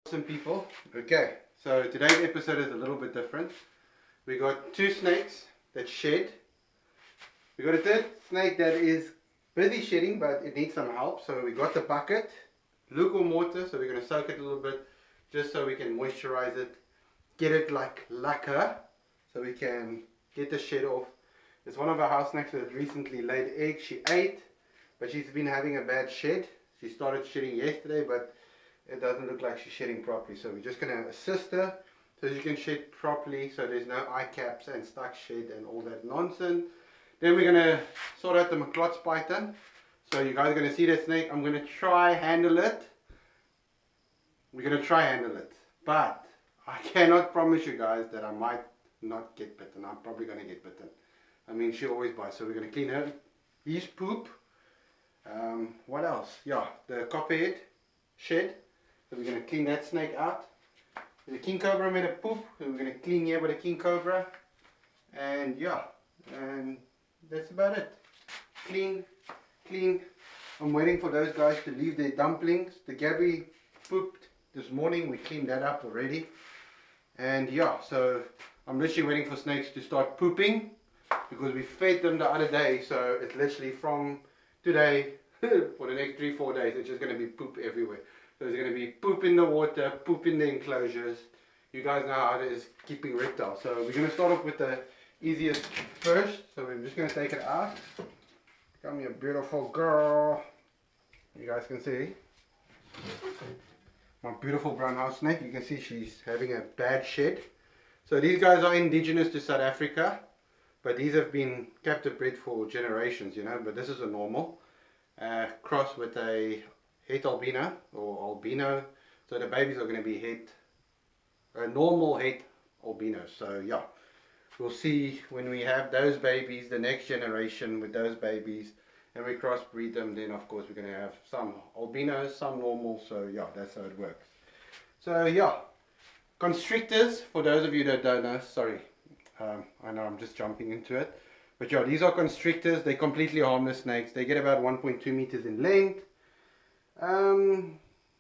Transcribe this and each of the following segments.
Awesome people. Okay, so today's episode is a little bit different. We got two snakes that shed. We got a third snake that is busy shedding, but it needs some help. So we got the bucket, lukewarm water. So we're going to soak it a little bit, just so we can moisturize it, get it like lacquer, so we can get the shed off. There's one of our house snakes that recently laid eggs. She ate, but she's been having a bad shed. She started shedding yesterday, but it doesn't look like she's shedding properly, so we're just going to assist her so she can shed properly, so there's no eye caps and stuck shed and all that nonsense. Then we're going to sort out the McClot's python. So you guys are going to see that snake. I'm going to try handle it. We're going to try handle it, but I cannot promise you guys that I might not get bitten. I'm probably going to get bitten. I mean, she always bites, so we're going to clean her. His poop. What else? Yeah, the copperhead shed. So we're going to clean that snake out. The king cobra made a poop, so we're going to clean here with a king cobra. And yeah, and that's about it. Clean. I'm waiting for those guys to leave their dumplings. The Gabby pooped this morning, we cleaned that up already. And yeah, so I'm literally waiting for snakes to start pooping, because we fed them the other day, so it's literally from today for the next 3-4 days, it's just going to be poop everywhere. So there's going to be poop in the water, poop in the enclosures. You guys know how it is keeping reptiles. So we're going to start off with the easiest first. So we're just going to take it out. Come here, beautiful girl. You guys can see my beautiful brown house snake. You can see she's having a bad shed. So these guys are indigenous to South Africa, but these have been captive bred for generations, you know. But this is a normal cross with a het albino or albino, so the babies are going to be normal het albinos. So yeah, we'll see when we have those babies, the next generation with those babies, and we crossbreed them. Then of course we're going to have some albinos, some normal. So yeah, that's how it works. So yeah, constrictors, for those of you that don't know, sorry, I know I'm just jumping into it, but yeah, these are constrictors. They're completely harmless snakes. They get about 1.2 meters in length.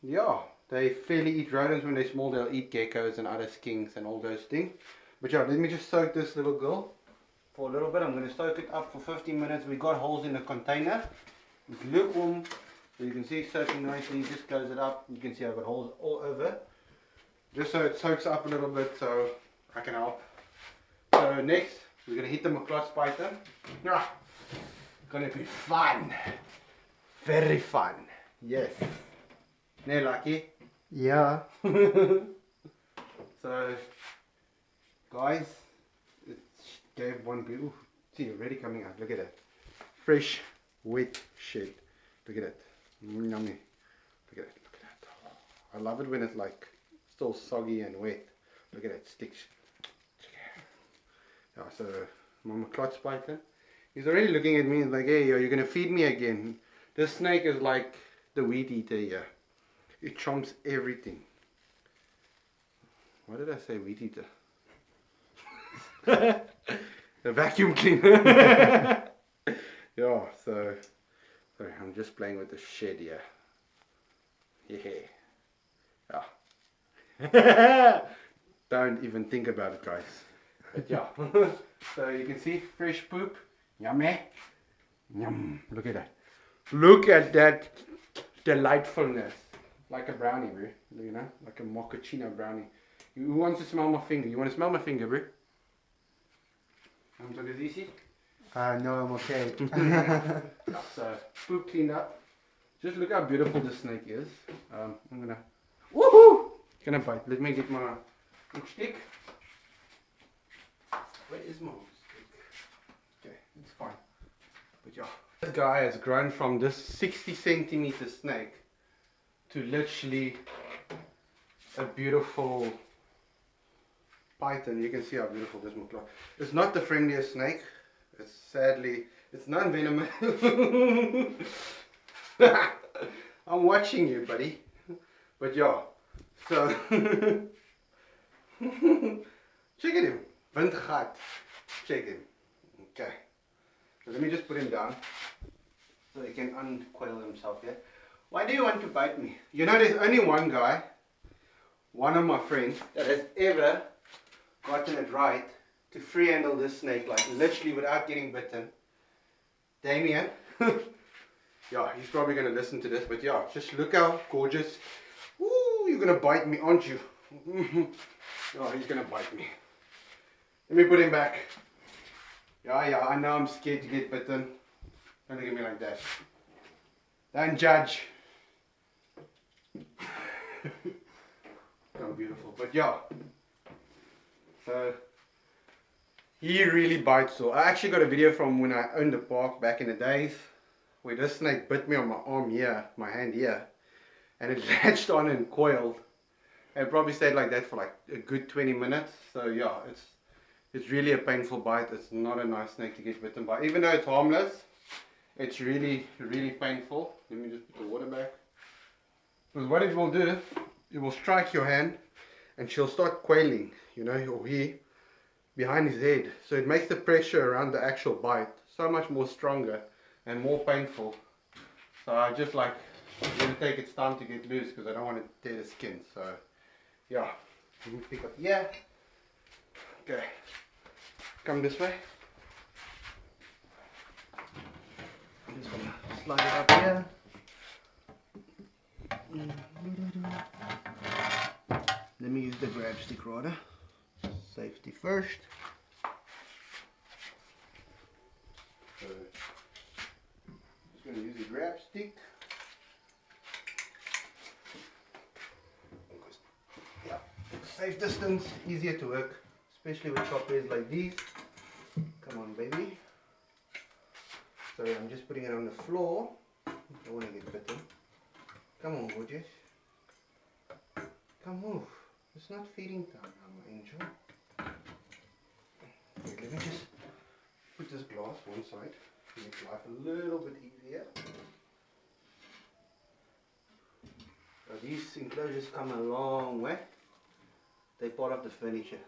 Yeah, they fairly eat rodents. When they're small, they'll eat geckos and other skinks and all those things. But yeah, let me just soak this little girl for a little bit. I'm going to soak it up for 15 minutes. We got holes in the container. It's lukewarm, so you can see it's soaking nicely. Just close it up. You can see I've got holes all over, just so it soaks up a little bit, so I can help. So next, we're going to hit the McClot's python. Ah, going to be fun. Very fun. Yes. Ne, Lucky? Yeah. So, guys, it gave one beautiful. See, already coming out. Look at that. Fresh, wet shed. Look at that. Yummy. Look at that. Look at that. Oh, I love it when it's like still soggy and wet. Look at that. Sticks. Yeah, so, Mama Klotz python. He's already looking at me and like, hey, are you going to feed me again? This snake is like the weed eater here. It chomps everything. Why did I say weed eater? The vacuum cleaner. Yeah, so sorry, I'm just playing with the shed here. Yeah. Don't even think about it, guys. But yeah. So you can see fresh poop. Yummy. Yum. Look at that. Look at that delightfulness. Like a brownie, bro. You know? Like a mochaccino brownie. Who wants to smell my finger? You want to smell my finger, bro? So is easy? No, I'm okay. So, poop cleaned up. Just look how beautiful this snake is. I'm gonna... Woohoo! It's gonna bite. Let me get my stick. Where is my stick? Okay, it's fine. But yeah. This guy has grown from this 60 centimeter snake to literally a beautiful python. You can see how beautiful this McClot. It's not the friendliest snake. It's sadly, it's non-venomous. I'm watching you, buddy. But yeah, so check at him. Windgat. Check him. Okay. So let me just put him down so he can uncoil himself here. Why do you want to bite me? You know, there's only one guy one of my friends that has ever gotten it right to free handle this snake, like literally without getting bitten. Damien. Yeah, he's probably going to listen to this, but yeah, just look how gorgeous. Ooh, you're going to bite me, aren't you? Oh, he's going to bite me. Let me put him back. Yeah, I know I'm scared to get bitten. Don't look at me like that. Don't judge. Oh, beautiful. But yeah. So, he really bites. So, I actually got a video from when I owned the park back in the days, where this snake bit me on my arm here, my hand here. And it latched on and coiled. It probably stayed like that for like a good 20 minutes. So yeah, it's really a painful bite. It's not a nice snake to get bitten by. Even though it's harmless, it's really painful. Let me just put the water back. Because what it will do, it will strike your hand and she'll start coiling, you know, or he behind his head. So it makes the pressure around the actual bite so much more stronger and more painful. So I just like let it take its time to get loose because I don't want to tear the skin. So yeah, let me pick up here. Okay, come this way. I'm just gonna slide it up here. Let me use the grab stick rather. Safety first. So, just gonna use the grab stick. Yeah, safe distance, easier to work, especially with choppers like these. Come on, baby. Sorry, I'm just putting it on the floor. I don't want to get bitten. Come on, gorgeous. Come move. It's not feeding time now, my angel. Okay, let me just put this glass one side to make life a little bit easier. So these enclosures come a long way. They're part of the furniture.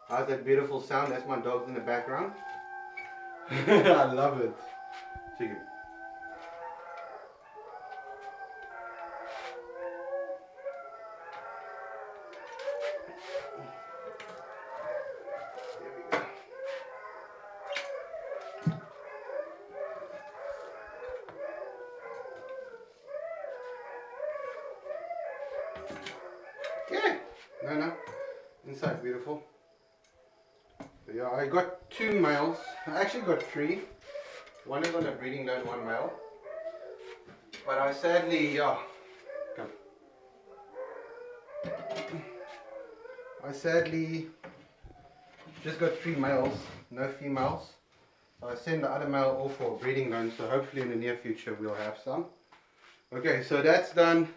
How's that beautiful sound? That's my dogs in the background. I love it. Chicken. There we go. Yeah. No. Inside, beautiful. So yeah, I got 2 males. I actually got 3. One is on a breeding load, 1 male. But I sadly, yeah. Come. I sadly just got 3 males, no females. So I send the other male off for a breeding loan, so hopefully in the near future we'll have some. Okay, so that's done,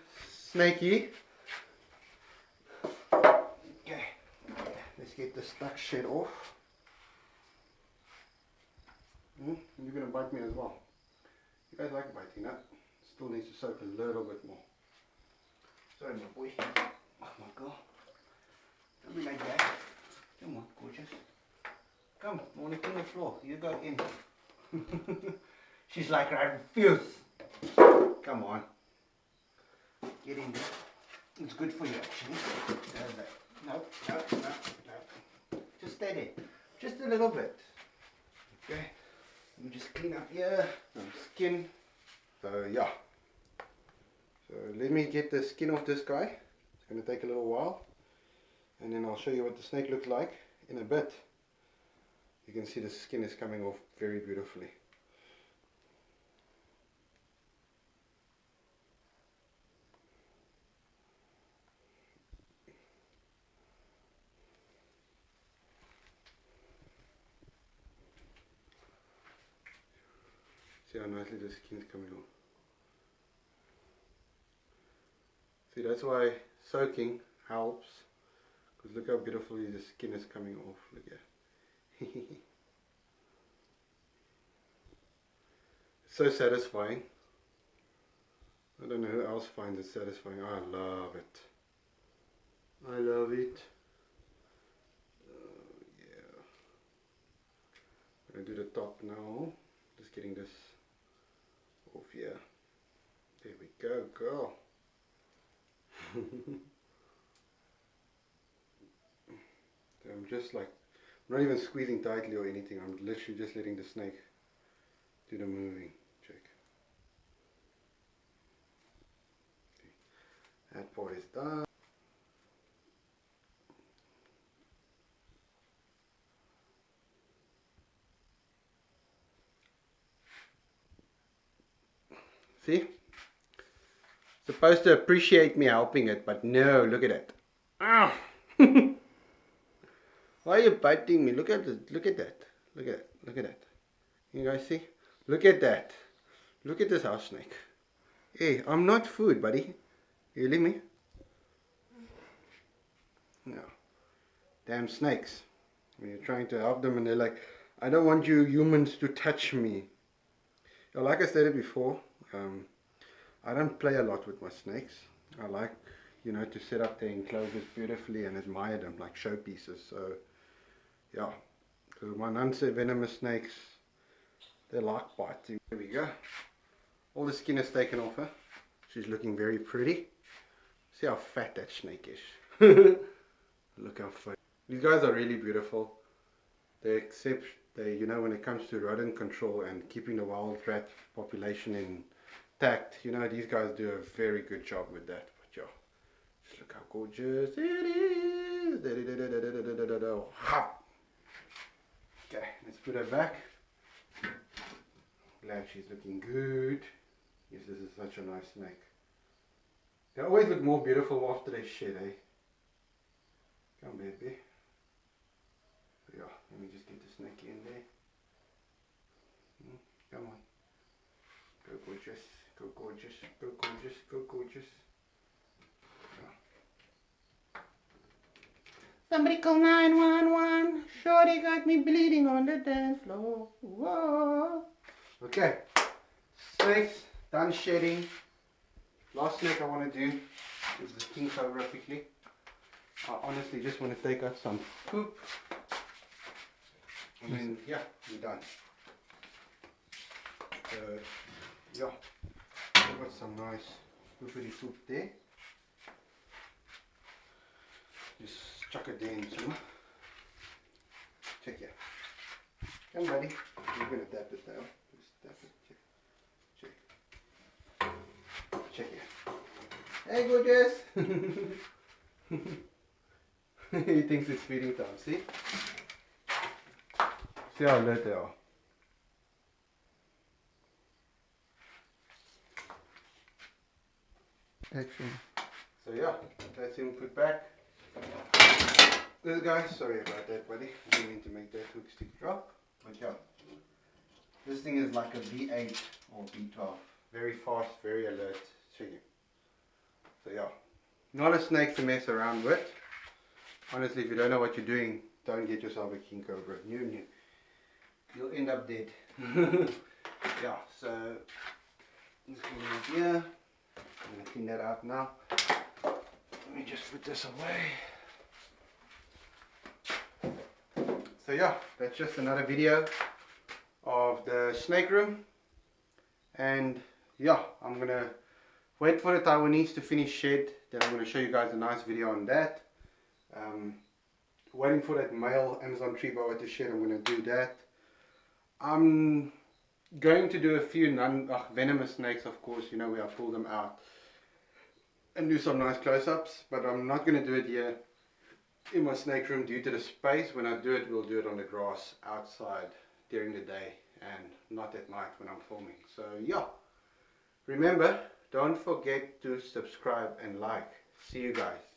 Snakey. Okay, let's get the stuck shit off. You're gonna bite me as well. You guys like biting, huh? Still needs to soak a little bit more. Sorry, my boy. Oh my God. Don't be like that. Come on, gorgeous. Come, I want to clean the floor. You go in. She's like, I refuse. Come on. Get in there. It's good for you, actually. No. Just stay there. Just a little bit. Okay. Let me just clean up here. Some skin. So, yeah. So, let me get the skin off this guy. It's going to take a little while. And then I'll show you what the snake looks like in a bit. You can see the skin is coming off very beautifully. See how nicely the skin's coming off. See, that's why soaking helps. Because look how beautifully the skin is coming off. Look here. It's so satisfying. I don't know who else finds it satisfying. I love it. I love it. Yeah. I'm going to do the top now. Just getting this off here. There we go, girl. So I'm just like, I'm not even squeezing tightly or anything. I'm literally just letting the snake do the moving. Check. That part is done. See? Supposed to appreciate me helping it, but no, look at it. Ah! Why are you biting me? Look at it. Look at that. Look at it. Look at that. You guys see? Look at that. Look at this house snake. Hey, I'm not food, buddy. You leave me? No. Damn snakes. When you're trying to help them and they're like, I don't want you humans to touch me. Yeah, like I stated before, I don't play a lot with my snakes. I like, you know, to set up their enclosures beautifully and admire them like showpieces. So, yeah. So my non-venomous snakes, they like biting. There we go. All the skin is taken off her. She's looking very pretty. See how fat that snake is. Look how fat. These guys are really beautiful. You know, when it comes to rodent control and keeping the wild rat population intact, you know, these guys do a very good job with that. But yeah, just look how gorgeous it is. Okay, let's put her back. Glad she's looking good. Yes, this is such a nice snake. They always look more beautiful after they shed, eh? Come, baby. Yeah, let me just get the snake in there. Come on. Go gorgeous, go gorgeous, go gorgeous, go gorgeous. Yeah. Somebody call 911. Shorty got me bleeding on the dance floor. Whoa. Okay. Snakes, done shedding. Last snake I want to do is the king cobra quickly. I honestly just want to take out some poop. And then, yeah, we're done. So, yeah, I've got some nice poopity poop there. Just chuck it there in some. Check here. Come, buddy. You're going to tap it down. Just tap it. Check. Check. Check here. Hey, gorgeous. He thinks it's feeding time. See? See how alert they are. Action. So yeah, that's him put back. This guy, sorry about that, buddy. I didn't mean to make that hook stick drop. But yeah, this thing is like a V8 or V12. Very fast, very alert. Check it. So yeah, not a snake to mess around with. Honestly, if you don't know what you're doing, don't get yourself a king cobra. You'll end up dead. Yeah, so just clean it here. I'm going to clean that out now. Let me just put this away. So yeah, that's just another video of the snake room. And yeah, I'm going to wait for the Taiwanese to finish shed. Then I'm going to show you guys a nice video on that. Waiting for that male Amazon tree boa to shed. I'm going to do that. I'm going to do a few venomous snakes, of course, you know, where I pull them out and do some nice close-ups, but I'm not going to do it here in my snake room due to the space. When I do it, we'll do it on the grass outside during the day and not at night when I'm filming. So yeah, remember, don't forget to subscribe and like. See you guys.